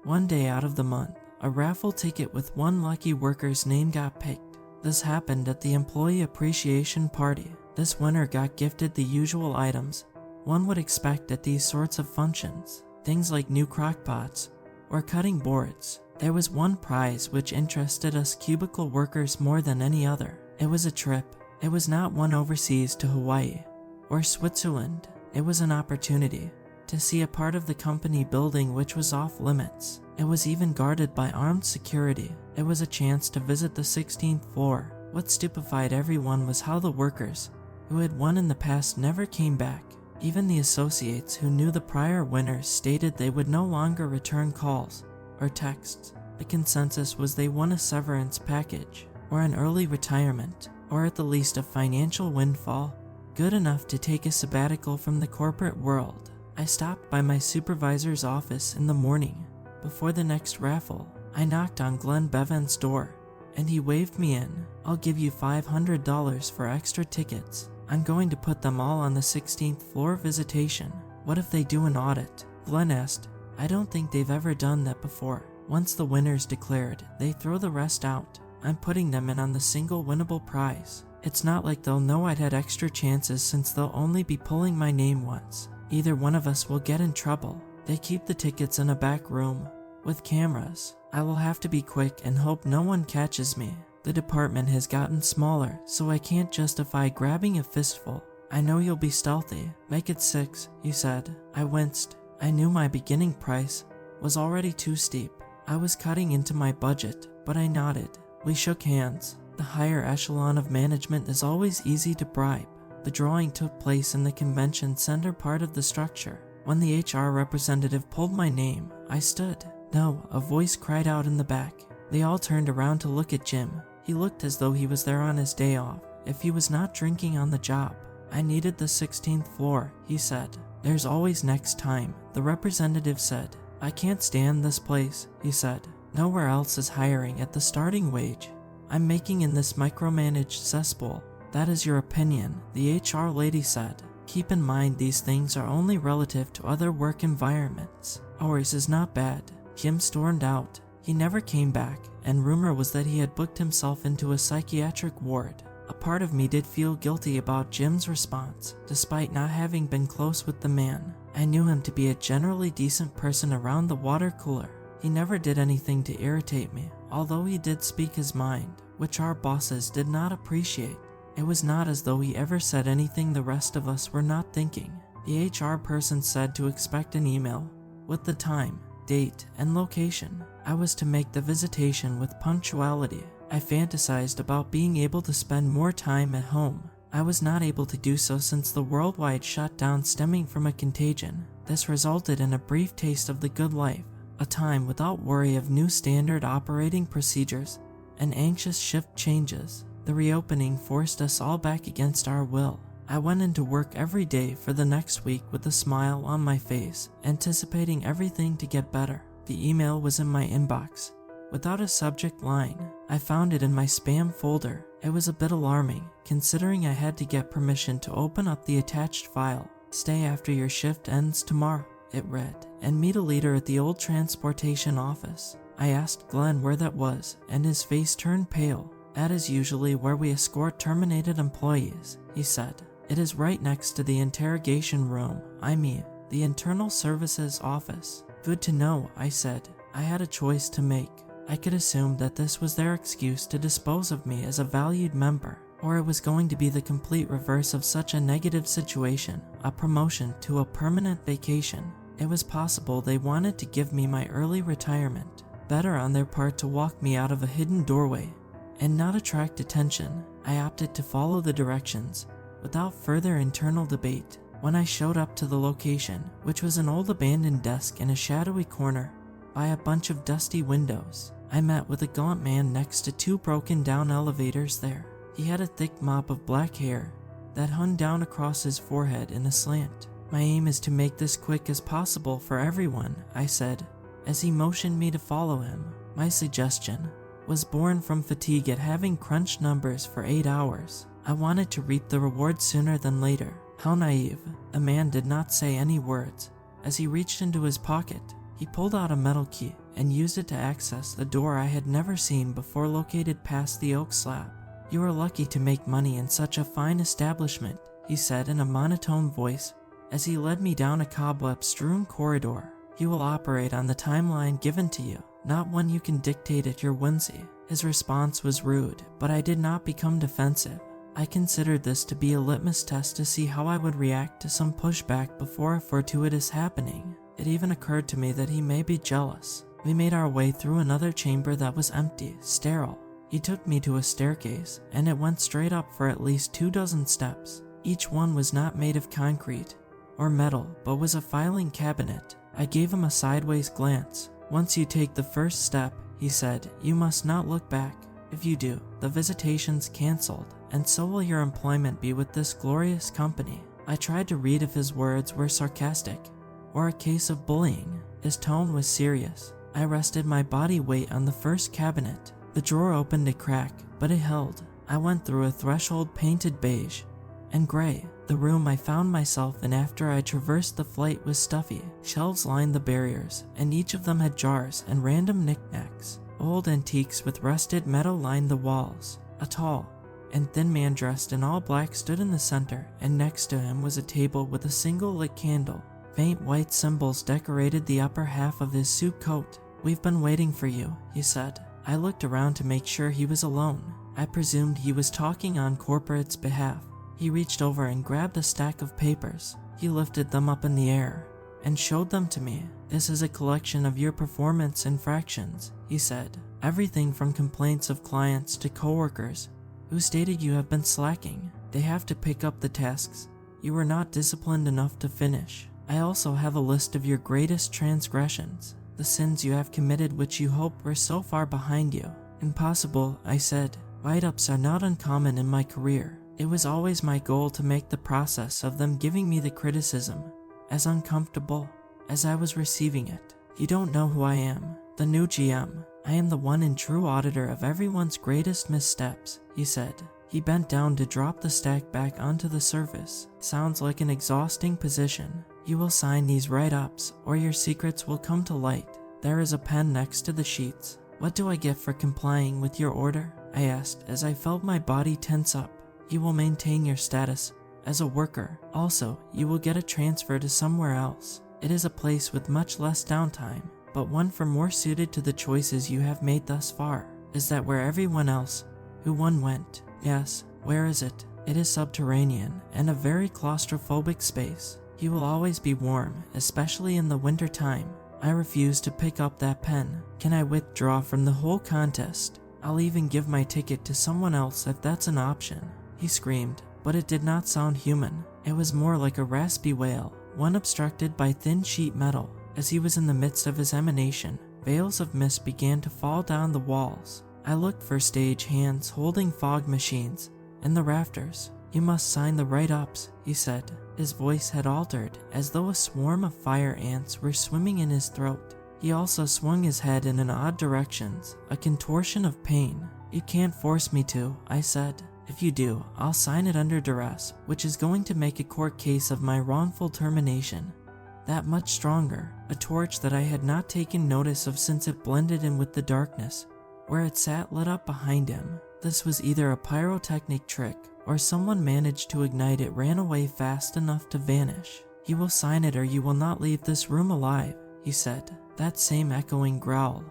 One day out of the month, a raffle ticket with one lucky worker's name got picked. This happened at the employee appreciation party. This winner got gifted the usual items one would expect at these sorts of functions, things like new crockpots or cutting boards. There was one prize which interested us cubicle workers more than any other. It was a trip. It was not one overseas to Hawaii or Switzerland. It was an opportunity to see a part of the company building which was off limits. It was even guarded by armed security. It was a chance to visit the 16th floor. What stupefied everyone was how the workers who had won in the past never came back. Even the associates who knew the prior winners stated they would no longer return calls or texts. The consensus was they won a severance package, or an early retirement, or at the least a financial windfall, good enough to take a sabbatical from the corporate world. I stopped by my supervisor's office in the morning before the next raffle. I knocked on Glenn Bevan's door, and he waved me in. "I'll give you $500 for extra tickets. I'm going to put them all on the 16th floor visitation." "What if they do an audit?" Glenn asked. "I don't think they've ever done that before. Once the winner's declared, they throw the rest out. I'm putting them in on the single winnable prize. It's not like they'll know I'd had extra chances since they'll only be pulling my name once. Either one of us will get in trouble." They keep the tickets in a back room with cameras. I will have to be quick and hope no one catches me. The department has gotten smaller, so I can't justify grabbing a fistful. "I know you'll be stealthy. Make it 6, he said. I winced. I knew my beginning price was already too steep. I was cutting into my budget, but I nodded. We shook hands. The higher echelon of management is always easy to bribe. The drawing took place in the convention center part of the structure. When the HR representative pulled my name, I stood. "No," a voice cried out in the back. They all turned around to look at Jim. He looked as though he was there on his day off, if he was not drinking on the job. "I needed the 16th floor, he said. "There's always next time," the representative said. "I can't stand this place," he said. "Nowhere else is hiring at the starting wage. I'm making in this micromanaged cesspool." "That is your opinion," the HR lady said. "Keep in mind these things are only relative to other work environments. Ours is not bad." Jim stormed out. He never came back, and rumor was that he had booked himself into a psychiatric ward. A part of me did feel guilty about Jim's response, despite not having been close with the man. I knew him to be a generally decent person around the water cooler. He never did anything to irritate me, although he did speak his mind, which our bosses did not appreciate. It was not as though he ever said anything the rest of us were not thinking. The HR person said to expect an email with the time, date, and location. I was to make the visitation with punctuality. I fantasized about being able to spend more time at home. I was not able to do so since the worldwide shutdown stemming from a contagion. This resulted in a brief taste of the good life, a time without worry of new standard operating procedures and anxious shift changes. The reopening forced us all back against our will. I went into work every day for the next week with a smile on my face, anticipating everything to get better. The email was in my inbox, without a subject line. I found it in my spam folder. It was a bit alarming, considering I had to get permission to open up the attached file. "Stay after your shift ends tomorrow," it read, "and meet a leader at the old transportation office." I asked Glenn where that was, and his face turned pale. "That is usually where we escort terminated employees," he said. "It is right next to the interrogation room, the internal services office." "Good to know," I said. I had a choice to make. I could assume that this was their excuse to dispose of me as a valued member, or it was going to be the complete reverse of such a negative situation, a promotion to a permanent vacation. It was possible they wanted to give me my early retirement. Better on their part to walk me out of a hidden doorway and not attract attention. I opted to follow the directions without further internal debate. When I showed up to the location, which was an old abandoned desk in a shadowy corner by a bunch of dusty windows, I met with a gaunt man next to 2 broken down elevators there. He had a thick mop of black hair that hung down across his forehead in a slant. "My aim is to make this quick as possible for everyone," I said, as he motioned me to follow him. My suggestion was born from fatigue at having crunched numbers for 8 hours. I wanted to reap the reward sooner than later. How naive. The man did not say any words. As he reached into his pocket, he pulled out a metal key. and used it to access a door I had never seen before located past the oak slab. "You are lucky to make money in such a fine establishment," he said in a monotone voice as he led me down a cobweb-strewn corridor. "You will operate on the timeline given to you, not one you can dictate at your whimsy." His response was rude, but I did not become defensive. I considered this to be a litmus test to see how I would react to some pushback before a fortuitous happening. It even occurred to me that he may be jealous. We made our way through another chamber that was empty, sterile. He took me to a staircase, and it went straight up for at least 24 steps. Each one was not made of concrete or metal, but was a filing cabinet. I gave him a sideways glance. "Once you take the first step," he said, "you must not look back. If you do, the visitation's cancelled, and so will your employment be with this glorious company." I tried to read if his words were sarcastic or a case of bullying. His tone was serious. I rested my body weight on the first cabinet. The drawer opened a crack, but it held. I went through a threshold painted beige and gray. The room I found myself in after I traversed the flight was stuffy. Shelves lined the barriers, and each of them had jars and random knickknacks. Old antiques with rusted metal lined the walls. A tall and thin man dressed in all black stood in the center, and next to him was a table with a single lit candle. Faint white symbols decorated the upper half of his suit coat. "We've been waiting for you," he said. I looked around to make sure he was alone. I presumed he was talking on corporate's behalf. He reached over and grabbed a stack of papers. He lifted them up in the air and showed them to me. "This is a collection of your performance infractions," he said. "Everything from complaints of clients to coworkers who stated you have been slacking. They have to pick up the tasks you were not disciplined enough to finish. I also have a list of your greatest transgressions, the sins you have committed which you hoped were so far behind you." "Impossible," I said. "Write-ups are not uncommon in my career. It was always my goal to make the process of them giving me the criticism as uncomfortable as I was receiving it. You don't know who I am, the new GM. I am the one and true auditor of everyone's greatest missteps," he said. He bent down to drop the stack back onto the surface. "Sounds like an exhausting position. You will sign these write-ups, or your secrets will come to light. There is a pen next to the sheets." "What do I get for complying with your order?" I asked as I felt my body tense up. "You will maintain your status as a worker. Also, you will get a transfer to somewhere else. It is a place with much less downtime, but one for more suited to the choices you have made thus far." "Is that where everyone else who won went?" "Yes." "Where is it?" "It is subterranean and a very claustrophobic space. You will always be warm, especially in the winter time." I refused to pick up that pen. "Can I withdraw from the whole contest? I'll even give my ticket to someone else if that's an option." He screamed, but it did not sound human. It was more like a raspy wail, one obstructed by thin sheet metal. As he was in the midst of his emanation, veils of mist began to fall down the walls. I looked for stage hands holding fog machines in the rafters. "You must sign the write-ups," he said. His voice had altered, as though a swarm of fire ants were swimming in his throat. He also swung his head in odd directions, a contortion of pain. "You can't force me to," I said. "If you do, I'll sign it under duress, which is going to make a court case of my wrongful termination that much stronger." A torch that I had not taken notice of since it blended in with the darkness where it sat lit up behind him. This was either a pyrotechnic trick, or someone managed to ignite it ran away fast enough to vanish. "You will sign it or you will not leave this room alive," he said. That same echoing growl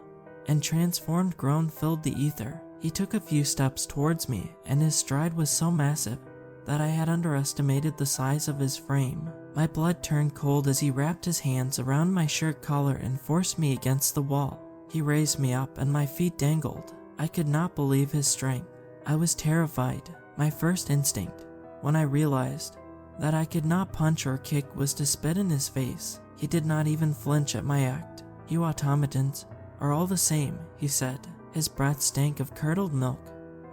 and transformed groan filled the ether. He took a few steps towards me, and his stride was so massive that I had underestimated the size of his frame. My blood turned cold as he wrapped his hands around my shirt collar and forced me against the wall. He raised me up and my feet dangled. I could not believe his strength. I was terrified. My first instinct, when I realized that I could not punch or kick, was to spit in his face. He did not even flinch at my act. "You automatons are all the same," he said. His breath stank of curdled milk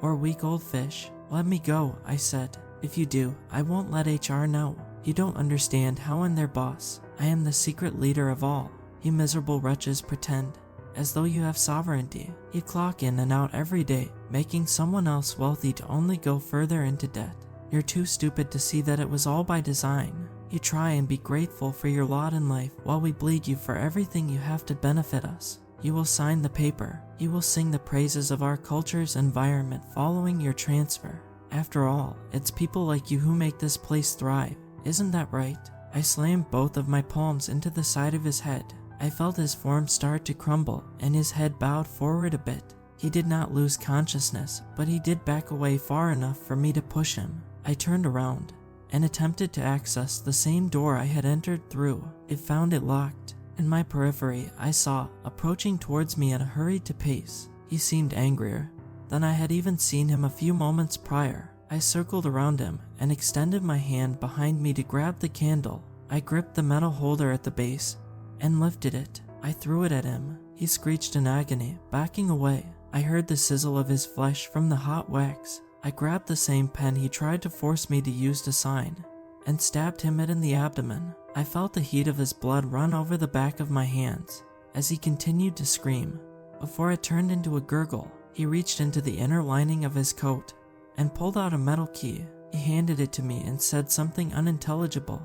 or weak old fish. "Let me go," I said. "If you do, I won't let HR know. You don't understand how I'm their boss. I am the secret leader of all. You miserable wretches pretend as though you have sovereignty. You clock in and out every day, making someone else wealthy to only go further into debt. You're too stupid to see that it was all by design. You try and be grateful for your lot in life while we bleed you for everything you have to benefit us. You will sign the paper. You will sing the praises of our culture's environment following your transfer. After all, it's people like you who make this place thrive. Isn't that right?" I slammed both of my palms into the side of his head. I felt his form start to crumble and his head bowed forward a bit. He did not lose consciousness, but he did back away far enough for me to push him. I turned around and attempted to access the same door I had entered through. It found it locked. In my periphery, I saw, approaching towards me at a hurried pace. He seemed angrier than I had even seen him a few moments prior. I circled around him and extended my hand behind me to grab the candle. I gripped the metal holder at the base and lifted it. I threw it at him. He screeched in agony, backing away. I heard the sizzle of his flesh from the hot wax. I grabbed the same pen he tried to force me to use to sign and stabbed him in the abdomen. I felt the heat of his blood run over the back of my hands as he continued to scream. Before it turned into a gurgle, he reached into the inner lining of his coat and pulled out a metal key. He handed it to me and said something unintelligible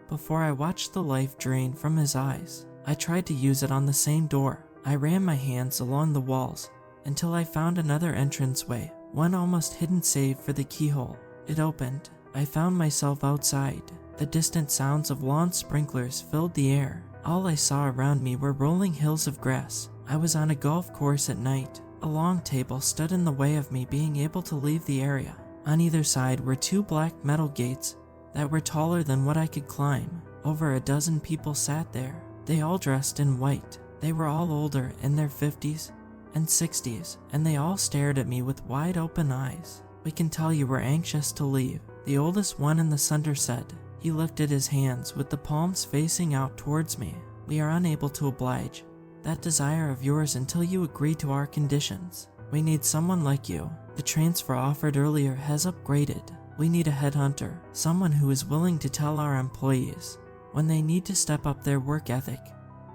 before I watched the life drain from his eyes. I tried to use it on the same door. I ran my hands along the walls until I found another entranceway, one almost hidden save for the keyhole. It opened. I found myself outside. The distant sounds of lawn sprinklers filled the air. All I saw around me were rolling hills of grass. I was on a golf course at night. A long table stood in the way of me being able to leave the area. On either side were two black metal gates that were taller than what I could climb. Over a dozen people sat there. They all dressed in white. They were all older, in their 50s and 60s, and they all stared at me with wide open eyes. "We can tell you were anxious to leave," the oldest one in the center said. He lifted his hands with the palms facing out towards me. "We are unable to oblige that desire of yours until you agree to our conditions. We need someone like you. The transfer offered earlier has upgraded. We need a headhunter, someone who is willing to tell our employees when they need to step up their work ethic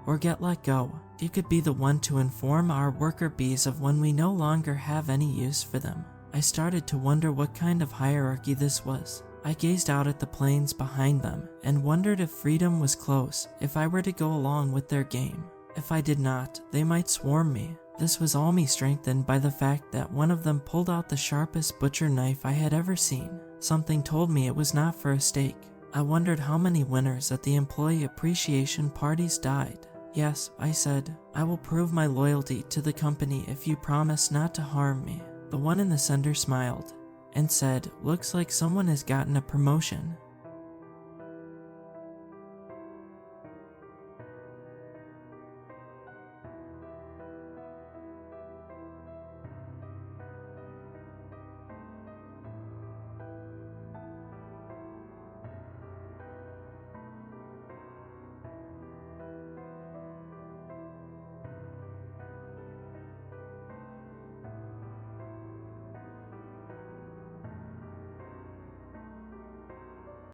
or get let go. You could be the one to inform our worker bees of when we no longer have any use for them." I started to wonder what kind of hierarchy this was. I gazed out at the plains behind them and wondered if freedom was close, if I were to go along with their game. If I did not, they might swarm me. This was all me strengthened by the fact that one of them pulled out the sharpest butcher knife I had ever seen. Something told me it was not for a steak. I wondered how many winners at the employee appreciation parties died. "Yes," I said, "I will prove my loyalty to the company if you promise not to harm me." The one in the center smiled and said, "Looks like someone has gotten a promotion."